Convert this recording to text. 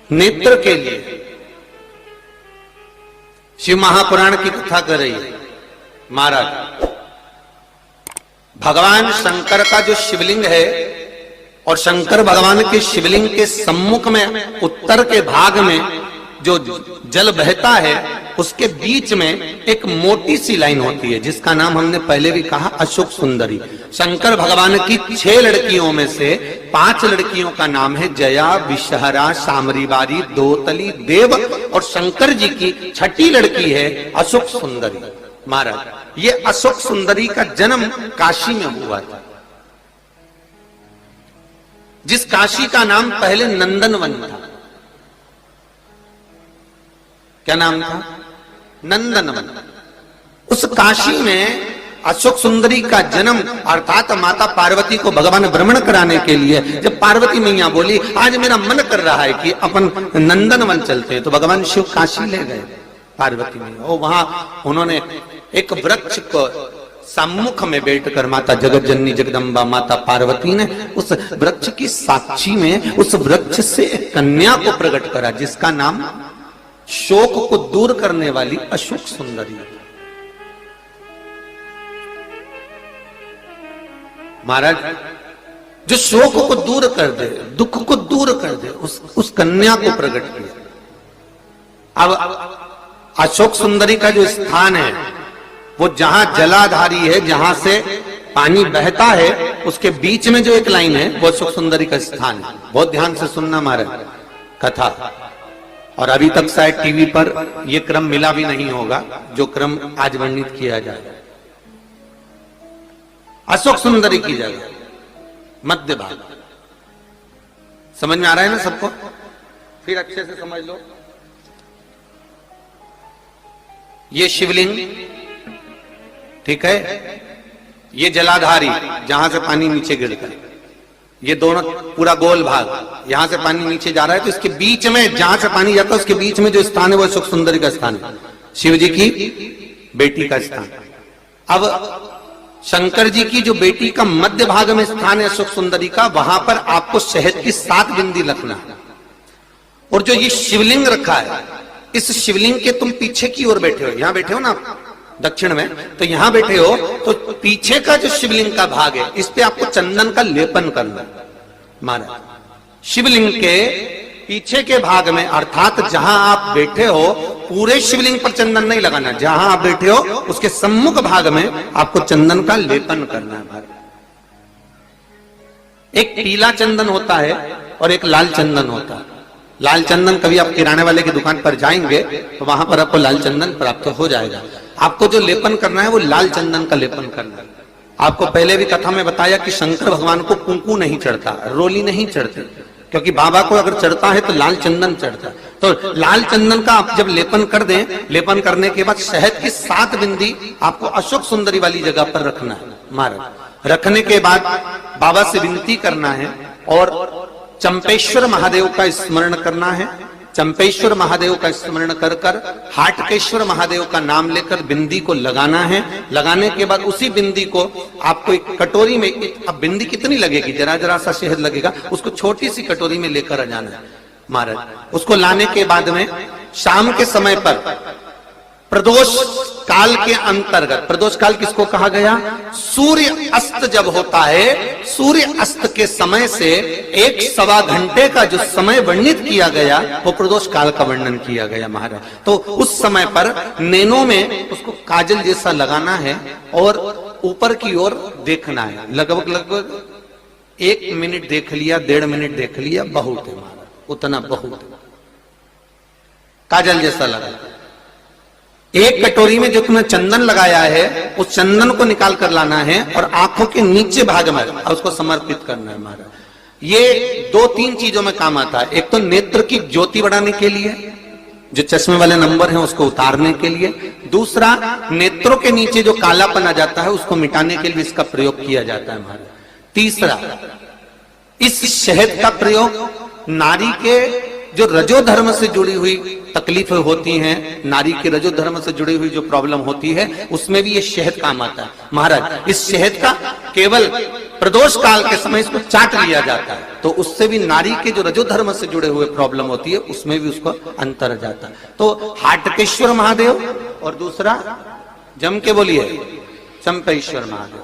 नेत्र के लिए शिव महापुराण की कथा कर रही है। महाराज, भगवान शंकर का जो शिवलिंग है और शंकर भगवान के शिवलिंग के सम्मुख में उत्तर के भाग में जो जल बहता है उसके बीच में एक मोटी सी लाइन होती है जिसका नाम हमने पहले भी कहा अशोक सुंदरी। शंकर भगवान की 6 लड़कियों में से 5 लड़कियों का नाम है जया, विषहरा, सामरीवारी, दोतली, देव और शंकर जी की 6ठी लड़की है अशोक सुंदरी। महाराज, ये अशोक सुंदरी का जन्म काशी में हुआ था, जिस काशी का नाम पहले नंदनवन था। क्या नाम था? नंदनवन। उस काशी में अशोक सुंदरी का जन्म अर्थात माता पार्वती को भगवान भ्रमण कराने के लिए जब पार्वती मैया बोली आज मेरा मन कर रहा है कि अपन नंदनवन चलते हैं, तो भगवान शिव काशी ले गए पार्वती मैया। और वहां उन्होंने एक वृक्ष को सम्मुख में बैठकर माता जगत जननी जगदम्बा माता पार्वती ने उस वृक्ष की साक्षी में उस वृक्ष से एक कन्या को प्रकट करा जिसका नाम शोक को दूर करने वाली अशोक सुंदरी। महाराज, जो शोक को दूर कर दे, दुख को दूर कर दे, उस कन्या को प्रकट किया। अब अशोक सुंदरी का जो स्थान है वो जहां जलाधारी है, जहां से पानी बहता है, उसके बीच में जो एक लाइन है वो अशोक सुंदरी का स्थान है। बहुत ध्यान से सुनना महाराज कथा। और अभी तक शायद टीवी पर यह क्रम मिला भी नहीं होगा जो क्रम आज वर्णित किया जाए। अशोक सुंदरी की जगह मध्य भाग। समझ में आ रहा है ना सबको? फिर अच्छे से समझ लो। ये शिवलिंग, ठीक है, ये जलाधारी जहां से पानी नीचे गिरता है, ये दोनों पूरा गोल भाग, यहां से पानी नीचे जा रहा है, तो इसके बीच में जहां से पानी जाता है उसके बीच में जो स्थान है वो अशोक सुंदरी का स्थान है, शिव जी की बेटी का स्थान। अब शंकर जी की जो बेटी का मध्य भाग में स्थान है अशोक सुंदरी का, वहां पर आपको शहद की 7 बिंदी रखना है। और जो ये शिवलिंग रखा है, इस शिवलिंग के तुम पीछे की ओर बैठे हो, यहां बैठे हो ना दक्षिण में, तो यहां बैठे हो, तो पीछे का जो शिवलिंग का भाग है इस पे आपको चंदन का लेपन करना है। महाराज, शिवलिंग के पीछे के भाग में अर्थात जहां आप बैठे हो पूरे शिवलिंग पर चंदन नहीं लगाना, जहां आप बैठे हो उसके सम्मुख भाग में आपको चंदन का लेपन करना है। महाराज, एक पीला चंदन होता है और एक लाल चंदन होता है। लाल चंदन कभी आप किराने वाले की दुकान पर जाएंगे तो वहां पर आपको लाल चंदन प्राप्त हो जाएगा। आपको जो लेपन करना है वो लाल चंदन का लेपन करना है। आपको पहले भी कथा में बताया कि शंकर भगवान को कुंकू नहीं चढ़ता, रोली नहीं चढ़ती, क्योंकि बाबा को अगर चढ़ता है तो लाल चंदन चढ़ता है। तो लाल चंदन का आप जब लेपन कर दें, लेपन करने के बाद शहद की 7 बिंदी आपको अशोक सुंदरी वाली जगह पर रखना है। महाराज, रखने के बाद बाबा से विनती करना है और चंपेश्वर महादेव का स्मरण करना है। चंपेश्वर महादेव का स्मरण कर कर हाटकेश्वर महादेव का नाम लेकर बिंदी को लगाना है। लगाने के बाद उसी बिंदी को आपको एक कटोरी में, अब बिंदी कितनी लगेगी, जरा जरा सा शहद लगेगा, उसको छोटी सी कटोरी में लेकर आ जाना है। महाराज, उसको लाने के बाद में शाम के समय पर प्रदोष काल के अंतर्गत, प्रदोष काल किसको कहा गया? सूर्य अस्त जब होता है, सूर्य अस्त के समय से 1-1.25 घंटे का जो समय वर्णित किया गया वो प्रदोष काल का वर्णन किया गया। महाराज, तो उस समय पर नैनों में उसको काजल जैसा लगाना है और ऊपर की ओर देखना है। लगभग 1 मिनट देख लिया, 1.5 मिनट देख लिया, बहुत है महाराज, उतना बहुत है। काजल जैसा लगा, एक कटोरी में जो तुमने चंदन लगाया है उस चंदन को निकाल कर लाना है और आंखों के नीचे भाग में उसको समर्पित करना है। महाराज, ये 2-3 चीजों में काम आता है। एक तो नेत्र की ज्योति बढ़ाने के लिए, जो चश्मे वाले नंबर हैं उसको उतारने के लिए। दूसरा, नेत्रों के नीचे जो कालापन आ जाता है उसको मिटाने के लिए इसका प्रयोग किया जाता है। महाराज, तीसरा, इस शहद का प्रयोग नारी के जो रजो धर्म से जुड़ी हुई तकलीफें होती हैं, नारी के रजो धर्म से जुड़ी हुई जो प्रॉब्लम होती है उसमें भी ये शहद काम आता है। महाराज, इस शहद का केवल प्रदोष काल के समय इसको चाट लिया जाता है, तो उससे भी नारी के जो रजोधर्म से जुड़े हुए प्रॉब्लम होती है उसमें भी उसको अंतर जाता है। तो हाटकेश्वर महादेव और दूसरा जम के बोलिए चंपेश्वर महादेव।